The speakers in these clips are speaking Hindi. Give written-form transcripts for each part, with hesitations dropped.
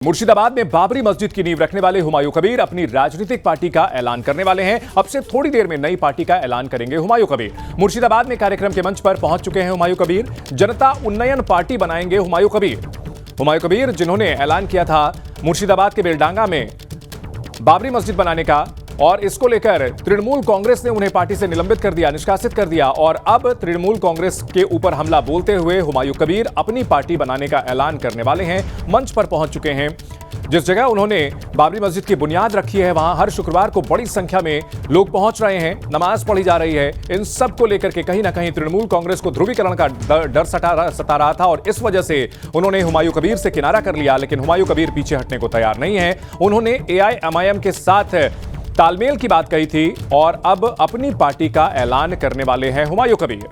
मुर्शिदाबाद में बाबरी मस्जिद की नींव रखने वाले हुमायूं कबीर अपनी राजनीतिक पार्टी का ऐलान करने वाले हैं। अब से थोड़ी देर में नई पार्टी का ऐलान करेंगे हुमायूं कबीर। मुर्शिदाबाद में कार्यक्रम के मंच पर पहुंच चुके हैं हुमायूं कबीर। जनता उन्नयन पार्टी बनाएंगे हुमायूं कबीर। हुमायूं कबीर जिन्होंने ऐलान किया था मुर्शिदाबाद के बेलडांगा में बाबरी मस्जिद बनाने का, और इसको लेकर तृणमूल कांग्रेस ने उन्हें पार्टी से निलंबित कर दिया, निष्कासित कर दिया, और अब तृणमूल कांग्रेस के ऊपर हमला बोलते हुए हुमायूं कबीर अपनी पार्टी बनाने का ऐलान करने वाले हैं। मंच पर पहुंच चुके हैं। जिस जगह उन्होंने बाबरी मस्जिद की बुनियाद रखी है, वहां हर शुक्रवार को बड़ी संख्या में लोग पहुंच रहे हैं, नमाज पढ़ी जा रही है। इन सब को लेकर के कहीं ना कहीं तृणमूल कांग्रेस को ध्रुवीकरण का डर सता रहा था, और इस वजह से उन्होंने हुमायूं कबीर से किनारा कर लिया। लेकिन हुमायूं कबीर पीछे हटने को तैयार नहीं है। उन्होंने AIMIM के साथ तालमेल की बात कही थी और अब अपनी पार्टी का ऐलान करने वाले हैं हुमायूं कबीर।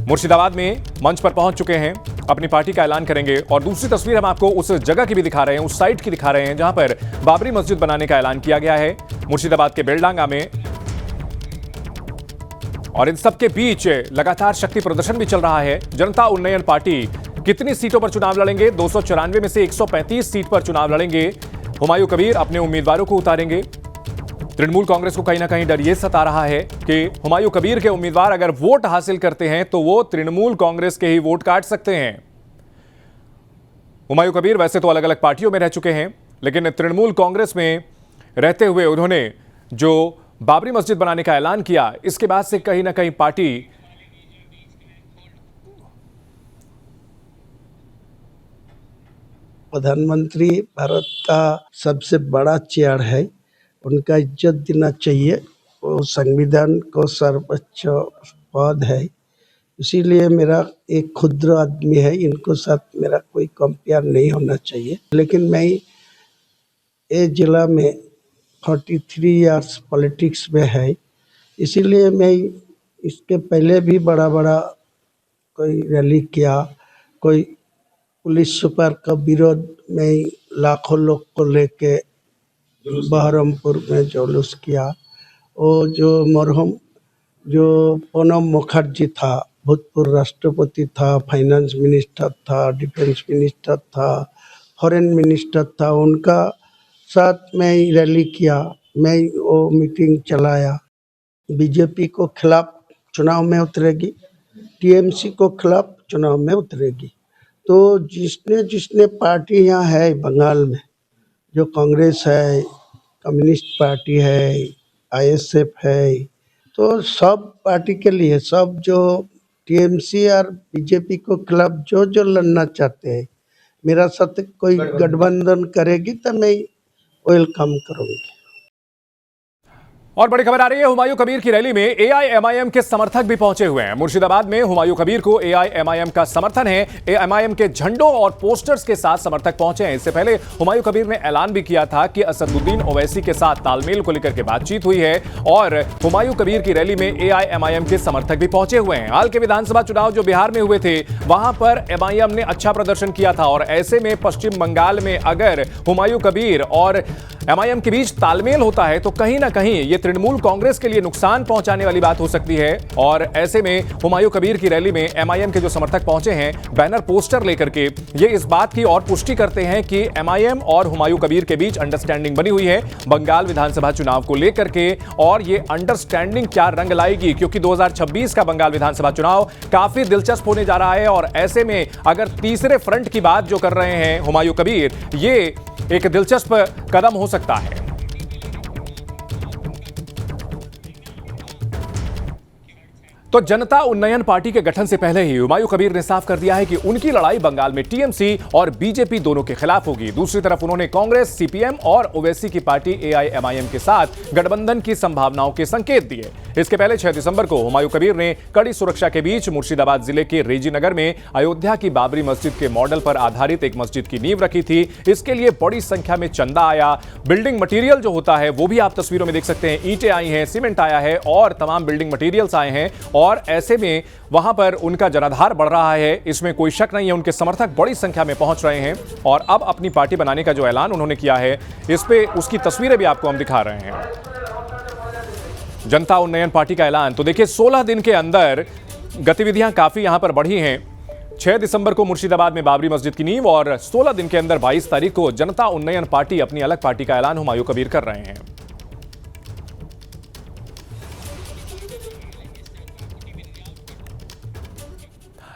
मुर्शिदाबाद में मंच पर पहुंच चुके हैं, अपनी पार्टी का ऐलान करेंगे। और दूसरी तस्वीर हम आपको उस जगह की भी दिखा रहे हैं, उस साइट की दिखा रहे हैं जहां पर बाबरी मस्जिद बनाने का ऐलान किया गया है, मुर्शिदाबाद के बेलडांगा में। और इन सबके बीच लगातार शक्ति प्रदर्शन भी चल रहा है। जनता उन्नयन पार्टी कितनी सीटों पर चुनाव लड़ेंगे? 294 में से 135 सीट पर चुनाव लड़ेंगे हुमायूं कबीर, अपने उम्मीदवारों को उतारेंगे। तृणमूल कांग्रेस को कहीं ना कहीं डर यह सता रहा है कि हुमायूं कबीर के उम्मीदवार अगर वोट हासिल करते हैं तो वो तृणमूल कांग्रेस के ही वोट काट सकते हैं। हुमायूं कबीर वैसे तो अलग अलग पार्टियों में रह चुके हैं, लेकिन तृणमूल कांग्रेस में रहते हुए उन्होंने जो बाबरी मस्जिद बनाने का ऐलान किया, इसके बाद से कहीं ना कहीं पार्टी प्रधानमंत्री भारत का सबसे बड़ा चेयर है, उनका इज्जत देना चाहिए। वो संविधान को सर्वोच्च पद है, इसीलिए मेरा एक क्षुद्र आदमी है, इनको साथ मेरा कोई कंपेयर नहीं होना चाहिए। लेकिन मैं ये जिला में 43 इयर्स पॉलिटिक्स में है, इसीलिए मैं इसके पहले भी बड़ा बड़ा कोई रैली किया, कोई पुलिस सुपर का विरोध में लाखों लोग को लेके बहरमपुर में जुलूस किया। वो जो मरहूम जो प्रणब मुखर्जी था, भूतपूर्व राष्ट्रपति था, फाइनेंस मिनिस्टर था, डिफेंस मिनिस्टर था, फॉरेन मिनिस्टर था, उनका साथ में रैली किया, मैं वो मीटिंग चलाया। बीजेपी को खिलाफ चुनाव में उतरेगी, TMC को खिलाफ चुनाव में उतरेगी। तो जिसने पार्टी यहाँ है बंगाल में, जो कांग्रेस है, कम्युनिस्ट पार्टी है, ISF है, तो सब पार्टी के लिए, सब जो TMC और बीजेपी को खिलाफ जो लड़ना चाहते हैं, मेरा साथ कोई गठबंधन करेगी तो मैं वेलकम करूँगी। और बड़ी खबर आ रही है, हुमायूं कबीर की रैली में AIMIM के समर्थक भी पहुंचे हुए हैं। मुर्शिदाबाद में हुमायूं कबीर को AIMIM का समर्थन है। AIMIM के झंडों और पोस्टर्स के साथ समर्थक पहुंचे हैं। इससे पहले हुमायूं कबीर ने ऐलान भी किया था कि असदुद्दीन ओवैसी के साथ तालमेल को लेकर के बातचीत हुई है, और हुमायूं कबीर की रैली में AIMIM के समर्थक भी पहुंचे हुए हैं। हाल के विधानसभा चुनाव जो बिहार में हुए थे, वहां पर MIM ने अच्छा प्रदर्शन किया था, और ऐसे में पश्चिम बंगाल में अगर हुमायूं कबीर और MIM के बीच तालमेल होता है तो कहीं ना कहीं ये तृणमूल कांग्रेस के लिए नुकसान पहुंचाने वाली बात हो सकती है। और ऐसे में हुमायूं कबीर की रैली में MIM के जो समर्थक पहुंचे हैं बैनर पोस्टर लेकर के, ये इस बात की और पुष्टि करते हैं कि MIM और हुमायूं कबीर के बीच अंडरस्टैंडिंग बनी हुई है बंगाल विधानसभा चुनाव को लेकर के। और ये अंडरस्टैंडिंग क्या रंग लाएगी, क्योंकि 2026 का बंगाल विधानसभा चुनाव काफी दिलचस्प होने जा रहा है। और ऐसे में अगर तीसरे फ्रंट की बात जो कर रहे हैं हुमायूं कबीर, ये एक दिलचस्प कदम हो सकता है। तो जनता उन्नयन पार्टी के गठन से पहले ही हुमायूं कबीर ने साफ कर दिया है कि उनकी लड़ाई बंगाल में TMC और बीजेपी दोनों के खिलाफ होगी। दूसरी तरफ उन्होंने कांग्रेस, CPM और ओवैसी की पार्टी AIMIM के साथ गठबंधन की संभावनाओं के संकेत दिए। इसके पहले 6 दिसंबर को हुमायूं कबीर ने कड़ी सुरक्षा के बीच मुर्शिदाबाद जिले के रेजी नगर में अयोध्या की बाबरी मस्जिद के मॉडल पर आधारित एक मस्जिद की नींव रखी थी। इसके लिए बड़ी संख्या में चंदा आया। बिल्डिंग मटेरियल जो होता है वो भी आप तस्वीरों में देख सकते हैं, ईंटें आई हैं, सीमेंट आया है और तमाम बिल्डिंग मटेरियल्स आए हैं। और ऐसे में वहां पर उनका जनाधार बढ़ रहा है, इसमें कोई शक नहीं है। उनके समर्थक बड़ी संख्या में पहुंच रहे हैं, और अब अपनी पार्टी बनाने का जो ऐलान उन्होंने किया है, इस पे उसकी तस्वीरें भी आपको हम दिखा रहे हैं। जनता उन्नयन पार्टी का ऐलान तो देखिए, 16 दिन के अंदर गतिविधियां काफी यहां पर बढ़ी हैं। 6 दिसंबर को मुर्शिदाबाद में बाबरी मस्जिद की नींव और 16 दिन के अंदर 22 तारीख को जनता उन्नयन पार्टी अपनी अलग पार्टी का ऐलान हुमायूं कबीर कर रहे हैं।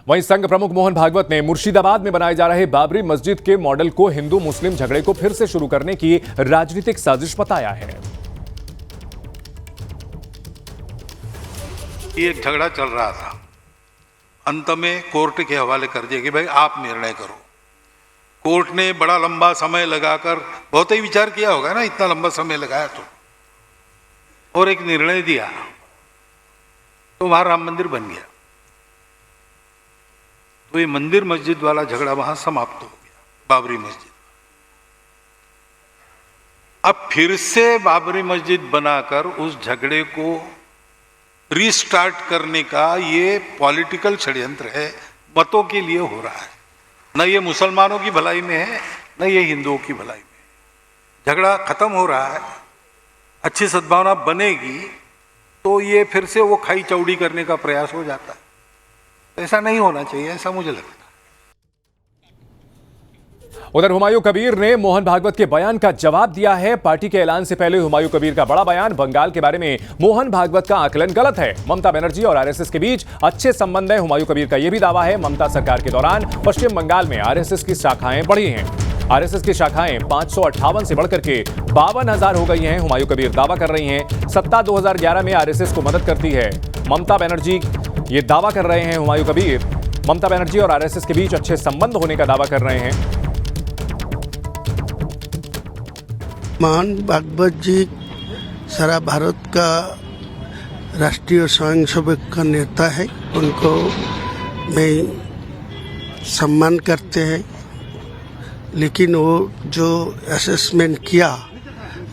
वहीं संघ प्रमुख मोहन भागवत ने मुर्शिदाबाद में बनाए जा रहे बाबरी मस्जिद के मॉडल को हिंदू मुस्लिम झगड़े को फिर से शुरू करने की राजनीतिक साजिश बताया है। ये एक झगड़ा चल रहा था, अंत में कोर्ट के हवाले कर दिया कि भाई आप निर्णय करो। कोर्ट ने बड़ा लंबा समय लगाकर बहुत ही विचार किया होगा ना, इतना लंबा समय लगाया तो, और एक निर्णय दिया तो वहां राम मंदिर बन गया। तो ये मंदिर मस्जिद वाला झगड़ा वहां समाप्त हो गया, बाबरी मस्जिद। अब फिर से बाबरी मस्जिद बनाकर उस झगड़े को रीस्टार्ट करने का ये पॉलिटिकल षड्यंत्र है, मतों के लिए हो रहा है। न ये मुसलमानों की भलाई में है, न ये हिंदुओं की भलाई में। झगड़ा खत्म हो रहा है, अच्छी सद्भावना बनेगी तो ये फिर से वो खाई चौड़ी करने का प्रयास हो जाता है। ऐसा नहीं होना चाहिए, ऐसा मुझे लगता है। उधर हुमायूं कबीर ने मोहन भागवत के बयान का जवाब दिया है। पार्टी के ऐलान से पहले हुमायूं कबीर का बड़ा बयान, बंगाल के बारे में मोहन भागवत का आकलन गलत है। ममता बनर्जी और आरएसएस के बीच अच्छे संबंध है। हुमायूं कबीर का यह भी दावा है ममता सरकार के दौरान पश्चिम बंगाल में आरएसएस की शाखाएं बढ़ी हैं। आरएसएस की शाखाएं 558 से बढ़कर के 52,000 हो गई हैं। हुमायूं कबीर दावा कर रही हैं सत्ता 2011 में आरएसएस को मदद करती है। ममता बनर्जी ये दावा कर रहे हैं, हुमायूं कबीर ममता बनर्जी और आरएसएस के बीच अच्छे संबंध होने का दावा कर रहे हैं। मोहन भागवत जी सारा भारत का राष्ट्रीय स्वयंसेवक का नेता है। उनको मैं सम्मान करते हैं, लेकिन वो जो असेसमेंट किया,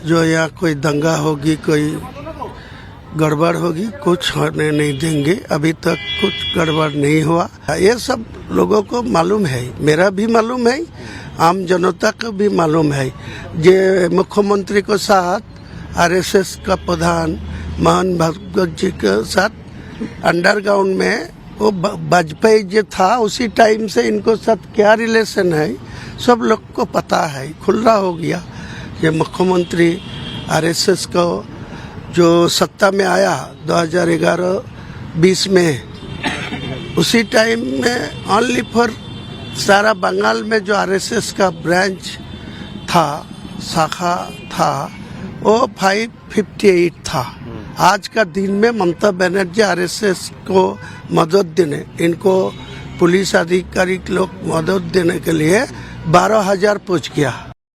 जो यहाँ कोई दंगा होगी, कोई गड़बड़ होगी, कुछ होने नहीं देंगे। अभी तक कुछ गड़बड़ नहीं हुआ। ये सब लोगों को मालूम है, मेरा भी मालूम है, आम जनता को भी मालूम है। जे मुख्यमंत्री के साथ आरएसएस का प्रधान मोहन भागवत जी के साथ अंडरग्राउंड में वो वाजपेयी जी था, उसी टाइम से इनको साथ क्या रिलेशन है सब लोग को पता है। खुला हो गया ये मुख्यमंत्री आरएसएस को जो सत्ता में आया 2011-20 में, उसी टाइम में ओनली फॉर सारा बंगाल में जो आरएसएस का ब्रांच था, शाखा था, वो 558 था। आज का दिन में ममता बनर्जी आरएसएस को मदद देने, इनको पुलिस अधिकारी लोग मदद देने के लिए 12,000 पहुंच गया।